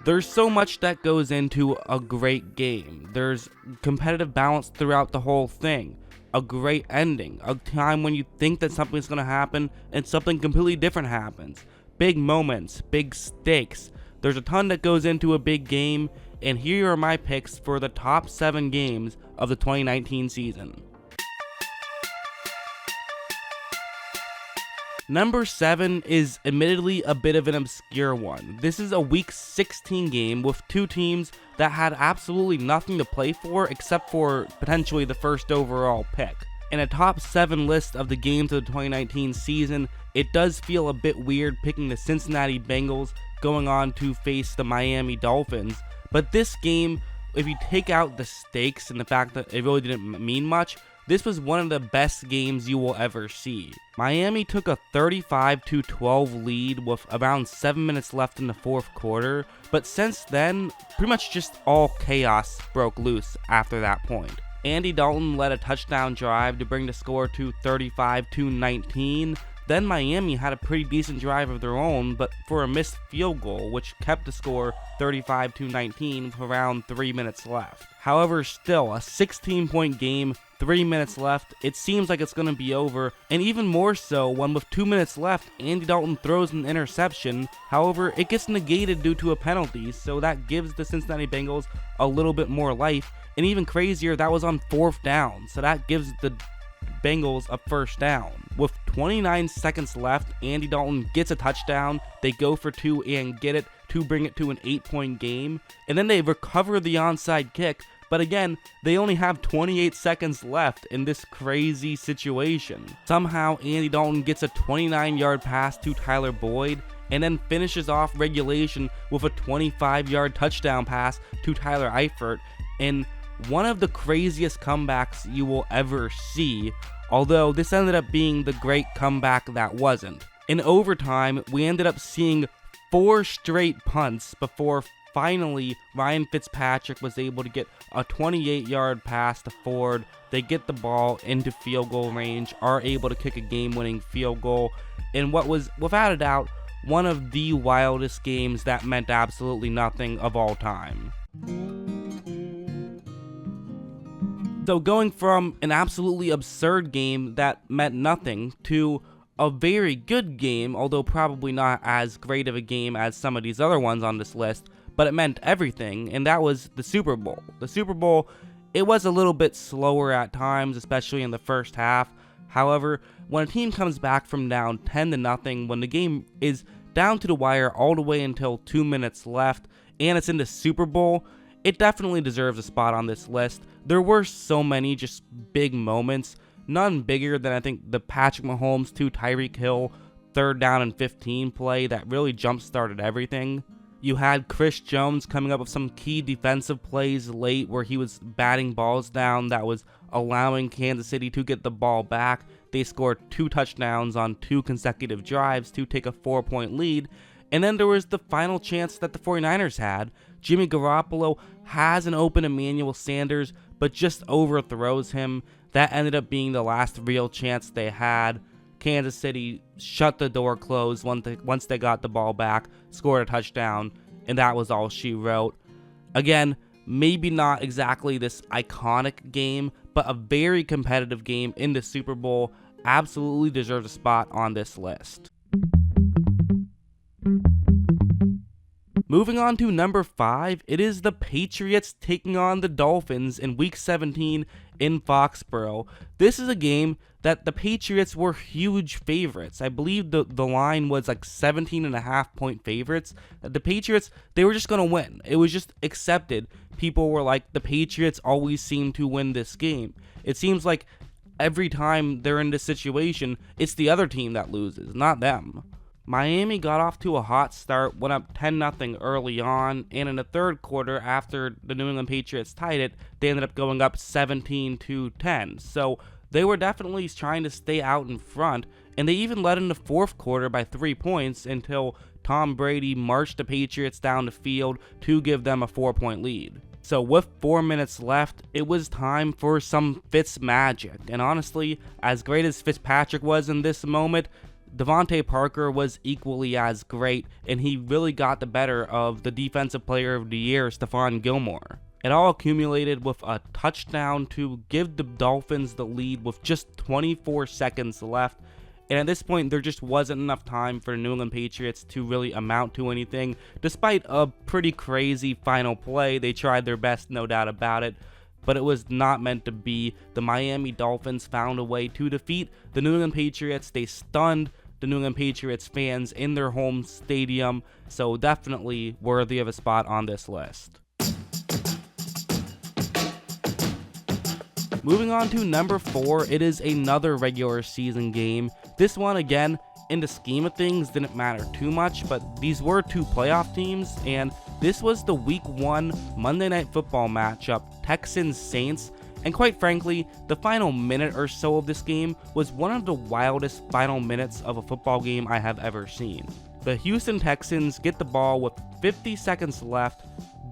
There's so much that goes into a great game. There's competitive balance throughout the whole thing, a great ending, a time when you think that something's going to happen and something completely different happens, big moments, big stakes. There's a ton that goes into a big game, and here are my picks for the top 7 games of the 2019 season. Number 7 is admittedly a bit of an obscure one. This is a Week 16 game with two teams that had absolutely nothing to play for except for potentially the first overall pick. In a top 7 list of the games of the 2019 season, it does feel a bit weird picking the Cincinnati Bengals going on to face the Miami Dolphins, but this game, if you take out the stakes and the fact that it really didn't mean much, this was one of the best games you will ever see. Miami took a 35-12 lead with around 7 minutes left in the fourth quarter, but since then, pretty much just all chaos broke loose after that point. Andy Dalton led a touchdown drive to bring the score to 35-19. Then Miami had a pretty decent drive of their own, but for a missed field goal, which kept the score 35-19 with around 3 minutes left. However, still, a 16-point game, 3 minutes left, it seems like it's going to be over, and even more so when with 2 minutes left, Andy Dalton throws an interception. However, it gets negated due to a penalty, so that gives the Cincinnati Bengals a little bit more life, and even crazier, that was on 4th down, so that gives the Bengals a first down. With 29 seconds left, Andy Dalton gets a touchdown, they go for 2 and get it to bring it to an 8-point game, and then they recover the onside kick, but again, they only have 28 seconds left in this crazy situation. Somehow, Andy Dalton gets a 29-yard pass to Tyler Boyd, and then finishes off regulation with a 25-yard touchdown pass to Tyler Eifert, in one of the craziest comebacks you will ever see, although this ended up being the great comeback that wasn't. In overtime, we ended up seeing 4 straight punts before finally Ryan Fitzpatrick was able to get a 28-yard pass to Ford. They get the ball into field goal range, are able to kick a game-winning field goal, in what was, without a doubt, one of the wildest games that meant absolutely nothing of all time. So going from an absolutely absurd game that meant nothing to a very good game, although probably not as great of a game as some of these other ones on this list, but it meant everything, and that was the Super Bowl. The Super Bowl, it was a little bit slower at times, especially in the first half. However, when a team comes back from down 10-0, when the game is down to the wire all the way until 2 minutes left, and it's in the Super Bowl, it definitely deserves a spot on this list. There were so many just big moments, none bigger than I think the Patrick Mahomes to Tyreek Hill 3rd down and 15 play that really jump-started everything. You had Chris Jones coming up with some key defensive plays late where he was batting balls down that was allowing Kansas City to get the ball back. They scored 2 touchdowns on 2 consecutive drives to take a 4-point lead. And then there was the final chance that the 49ers had. Jimmy Garoppolo has an open Emmanuel Sanders, but just overthrows him. That ended up being the last real chance they had. Kansas City shut the door closed once they got the ball back, scored a touchdown, and that was all she wrote. Again, maybe not exactly this iconic game, but a very competitive game in the Super Bowl. Absolutely deserves a spot on this list. Moving on to number 5, it is the Patriots taking on the Dolphins in Week 17 in Foxborough. This is a game that the Patriots were huge favorites. I believe the line was like 17.5-point favorites. The Patriots, they were just going to win. It was just accepted. People were like, the Patriots always seem to win this game. It seems like every time they're in this situation, it's the other team that loses, not them. Miami got off to a hot start, went up 10-0 early on, and in the third quarter, after the New England Patriots tied it, they ended up going up 17-10. So they were definitely trying to stay out in front, and they even led in the fourth quarter by 3 points until Tom Brady marched the Patriots down the field to give them a 4-point lead. So with 4 minutes left, it was time for some Fitz magic, and honestly, as great as Fitzpatrick was in this moment, Devontae Parker was equally as great, and he really got the better of the Defensive Player of the Year, Stephon Gilmore. It all accumulated with a touchdown to give the Dolphins the lead with just 24 seconds left. And at this point, there just wasn't enough time for the New England Patriots to really amount to anything. Despite a pretty crazy final play, they tried their best, no doubt about it. But it was not meant to be. The Miami Dolphins found a way to defeat the New England Patriots. They stunned the New England Patriots fans in their home stadium, so definitely worthy of a spot on this list. Moving on to number 4, it is another regular season game. This one, again, in the scheme of things, didn't matter too much, but these were 2 playoff teams, and this was the Week 1 Monday Night Football matchup, Texans Saints. And quite frankly, the final minute or so of this game was one of the wildest final minutes of a football game I have ever seen. The Houston Texans get the ball with 50 seconds left,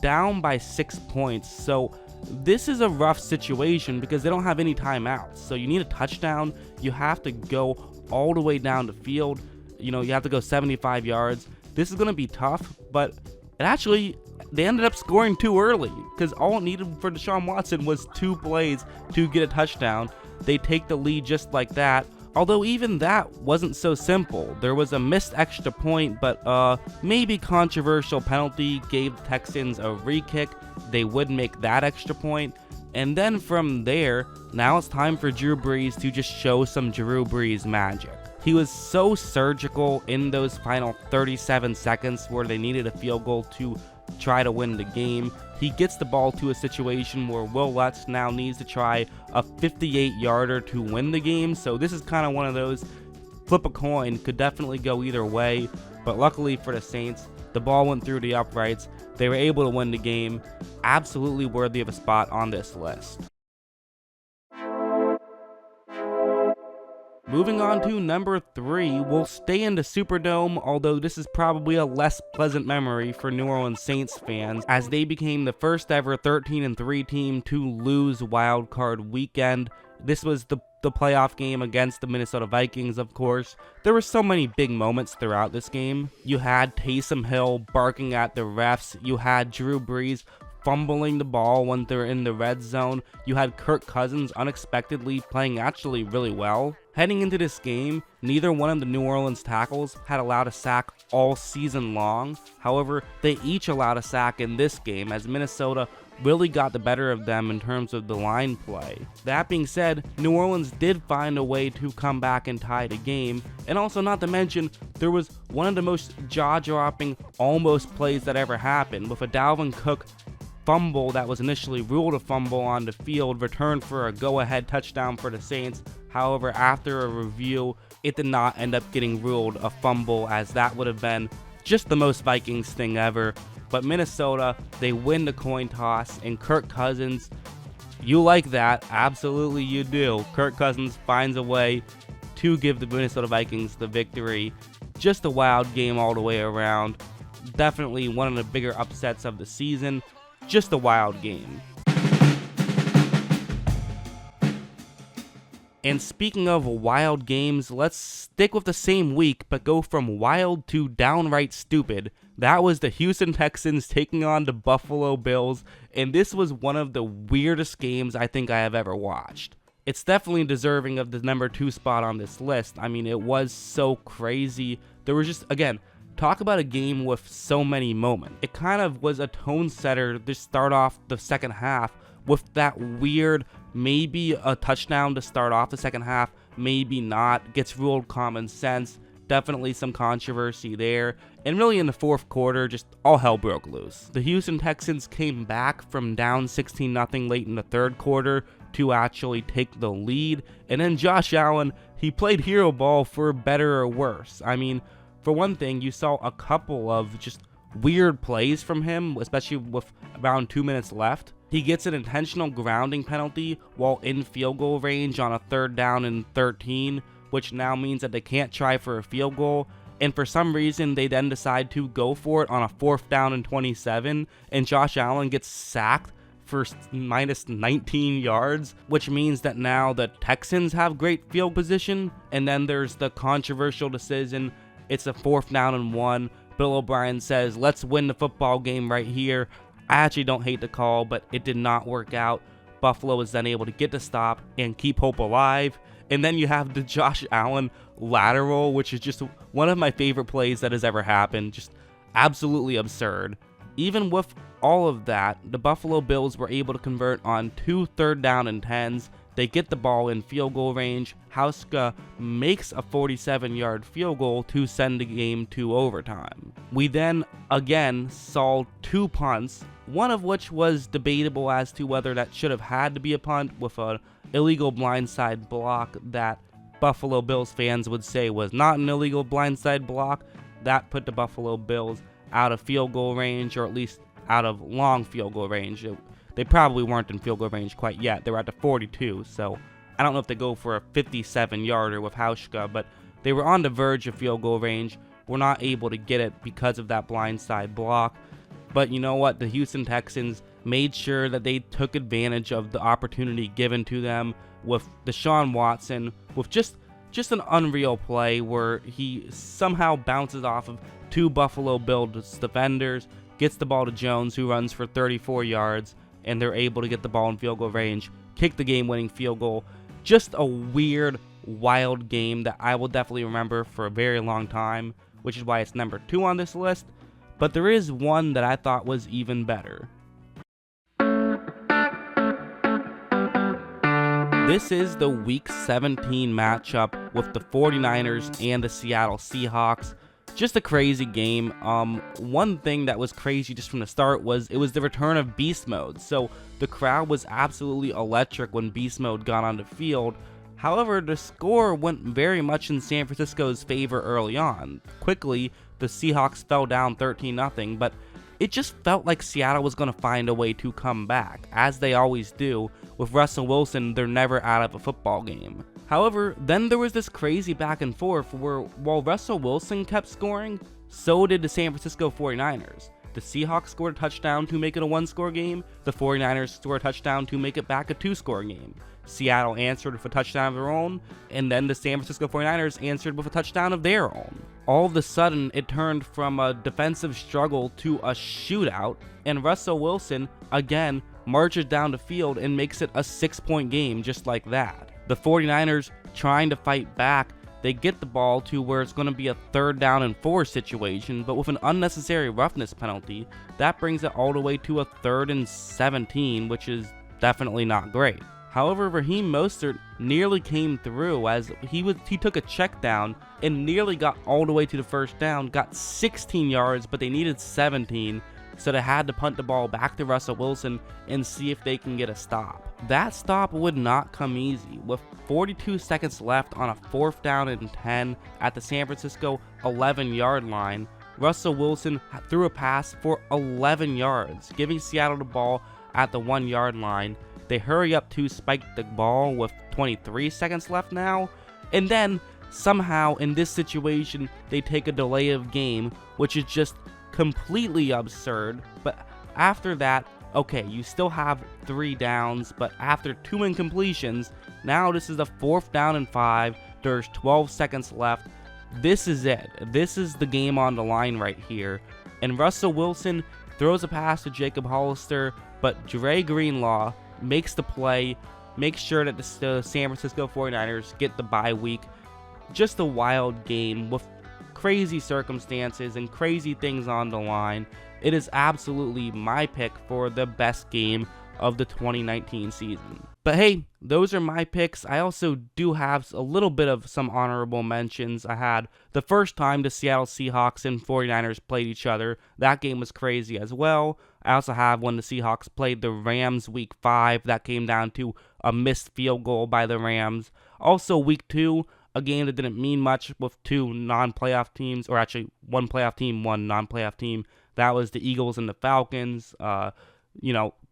down by 6 points. So this is a rough situation because they don't have any timeouts. So you need a touchdown. You have to go all the way down the field. You have to go 75 yards. This is going to be tough, but they ended up scoring too early because all it needed for Deshaun Watson was 2 plays to get a touchdown. They take the lead just like that, although even that wasn't so simple. There was a missed extra point, but maybe controversial penalty gave the Texans a re-kick. They would make that extra point, and then from there, now it's time for Drew Brees to just show some Drew Brees magic. He was so surgical in those final 37 seconds where they needed a field goal to try to win the game. He gets the ball to a situation where Will Lutz now needs to try a 58-yarder to win the game. So this is kind of one of those flip a coin, could definitely go either way. But luckily for the Saints, the ball went through the uprights. They were able to win the game. Absolutely worthy of a spot on this list. Moving on to number 3, we'll stay in the Superdome, although this is probably a less pleasant memory for New Orleans Saints fans, as they became the first ever 13-3 team to lose Wild Card Weekend. This was the playoff game against the Minnesota Vikings, of course. There were so many big moments throughout this game. You had Taysom Hill barking at the refs. You had Drew Brees fumbling the ball when they're in the red zone. You had Kirk Cousins unexpectedly playing actually really well. Heading into this game, neither one of the New Orleans tackles had allowed a sack all season long. However, they each allowed a sack in this game as Minnesota really got the better of them in terms of the line play. That being said, New Orleans did find a way to come back and tie the game, and also not to mention, there was one of the most jaw-dropping almost plays that ever happened, with a Dalvin Cook fumble that was initially ruled a fumble on the field, returned for a go-ahead touchdown for the Saints. However, after a review, it did not end up getting ruled a fumble, as that would have been just the most Vikings thing ever. But Minnesota, they win the coin toss, and Kirk Cousins, you like that, absolutely you do. Kirk Cousins finds a way to give the Minnesota Vikings the victory. Just a wild game all the way around. Definitely one of the bigger upsets of the season. Just a wild game. And speaking of wild games, let's stick with the same week, but go from wild to downright stupid. That was the Houston Texans taking on the Buffalo Bills, and this was one of the weirdest games I think I have ever watched. It's definitely deserving of the number 2 spot on this list. I mean, it was so crazy. There was just, again, talk about a game with so many moments. It kind of was a tone setter to start off the second half with that weird, maybe a touchdown to start off the second half, maybe not, gets ruled common sense. Definitely some controversy there. And really in the fourth quarter, just all hell broke loose. The Houston Texans came back from down 16-0 late in the third quarter to actually take the lead. And then Josh Allen, he played hero ball for better or worse. I mean, for one thing, you saw a couple of just weird plays from him, especially with around 2 minutes left. He gets an intentional grounding penalty while in field goal range on a 3rd down and 13, which now means that they can't try for a field goal. And for some reason, they then decide to go for it on a 4th down and 27, and Josh Allen gets sacked for minus 19 yards, which means that now the Texans have great field position. And then there's the controversial decision. It's a 4th down and 1. Bill O'Brien says, let's win the football game right here. I actually don't hate the call, but it did not work out. Buffalo was then able to get the stop and keep hope alive. And then you have the Josh Allen lateral, which is just one of my favorite plays that has ever happened. Just absolutely absurd. Even with all of that, the Buffalo Bills were able to convert on 2 3rd down and 10s. They get the ball in field goal range. Hauska makes a 47-yard field goal to send the game to overtime. We then again saw 2 punts, one of which was debatable as to whether that should have had to be a punt, with an illegal blindside block that Buffalo Bills fans would say was not an illegal blindside block. That put the Buffalo Bills out of field goal range, or at least out of long field goal range. They probably weren't in field goal range quite yet. They were at the 42, so I don't know if they go for a 57-yarder with Hauska, but they were on the verge of field goal range. Were not able to get it because of that blindside block. But you know what? The Houston Texans made sure that they took advantage of the opportunity given to them with Deshaun Watson, with just an unreal play where he somehow bounces off of 2 Buffalo Bills defenders, gets the ball to Jones, who runs for 34 yards, and they're able to get the ball in field goal range, kick the game-winning field goal. Just a weird, wild game that I will definitely remember for a very long time, which is why it's number 2 on this list. But there is one that I thought was even better. This is the Week 17 matchup with the 49ers and the Seattle Seahawks. Just a crazy game. One thing that was crazy just from the start was it was the return of Beast Mode. So the crowd was absolutely electric when Beast Mode got on the field. However, the score went very much in San Francisco's favor early on. Quickly, the Seahawks fell down 13-0, but it just felt like Seattle was going to find a way to come back, as they always do. With Russell Wilson, they're never out of a football game. However, then there was this crazy back and forth where while Russell Wilson kept scoring, so did the San Francisco 49ers. The Seahawks scored a touchdown to make it a 1-score game. The 49ers scored a touchdown to make it back a 2-score game. Seattle answered with a touchdown of their own, and then the San Francisco 49ers answered with a touchdown of their own. All of a sudden, it turned from a defensive struggle to a shootout, and Russell Wilson, again, marches down the field and makes it a 6-point game just like that. The 49ers trying to fight back, they get the ball to where it's going to be a 3rd down and 4 situation, but with an unnecessary roughness penalty, that brings it all the way to a 3rd and 17, which is definitely not great. However, Raheem Mostert nearly came through as he took a check down and nearly got all the way to the 1st down, got 16 yards, but they needed 17, so they had to punt the ball back to Russell Wilson and see if they can get a stop. That stop would not come easy. With 42 seconds left on a 4th down and 10 at the San Francisco 11-yard line, Russell Wilson threw a pass for 11 yards, giving Seattle the ball at the 1-yard line. They hurry up to spike the ball with 23 seconds left now, and then somehow in this situation they take a delay of game, which is just completely absurd. But after that, okay, you still have 3 downs, but after 2 incompletions, now this is a 4th down and 5. There's 12 seconds left. This is it. This is the game on the line right here. And Russell Wilson throws a pass to Jacob Hollister, but Dre Greenlaw makes the play, makes sure that the San Francisco 49ers get the bye week. Just a wild game with crazy circumstances and crazy things on the line. It is absolutely my pick for the best game of the 2019 season. But hey, those are my picks. I also do have a little bit of some honorable mentions. I had the first time the Seattle Seahawks and 49ers played each other. That game was crazy as well. I also have when the Seahawks played the Rams week 5. That came down to a missed field goal by the Rams. Also week 2, a game that didn't mean much with 2 non-playoff teams, or actually 1 playoff team, 1 non-playoff team. That was the Eagles and the Falcons.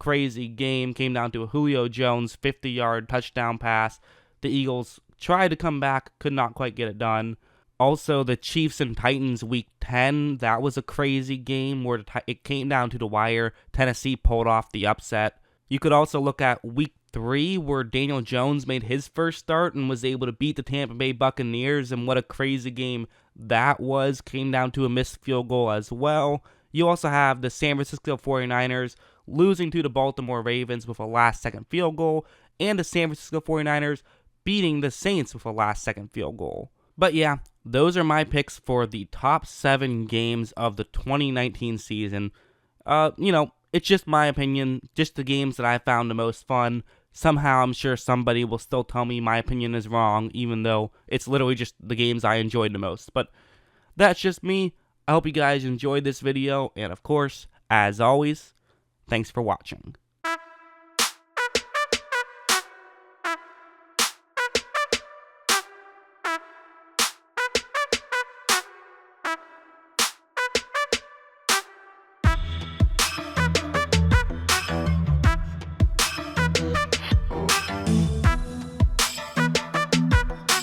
Crazy game. Came down to a Julio Jones 50-yard touchdown pass. The Eagles tried to come back, could not quite get it done. Also, the Chiefs and Titans week 10, that was a crazy game where it came down to the wire. Tennessee pulled off the upset. You could also look at week 3, where Daniel Jones made his first start and was able to beat the Tampa Bay Buccaneers, and what a crazy game that was. Came down to a missed field goal as well. You also have the San Francisco 49ers losing to the Baltimore Ravens with a last-second field goal, and the San Francisco 49ers beating the Saints with a last-second field goal. But yeah, those are my picks for the top 7 games of the 2019 season. It's just my opinion, just the games that I found the most fun. Somehow I'm sure somebody will still tell me my opinion is wrong, even though it's literally just the games I enjoyed the most. But that's just me. I hope you guys enjoyed this video, and of course, as always, thanks for watching.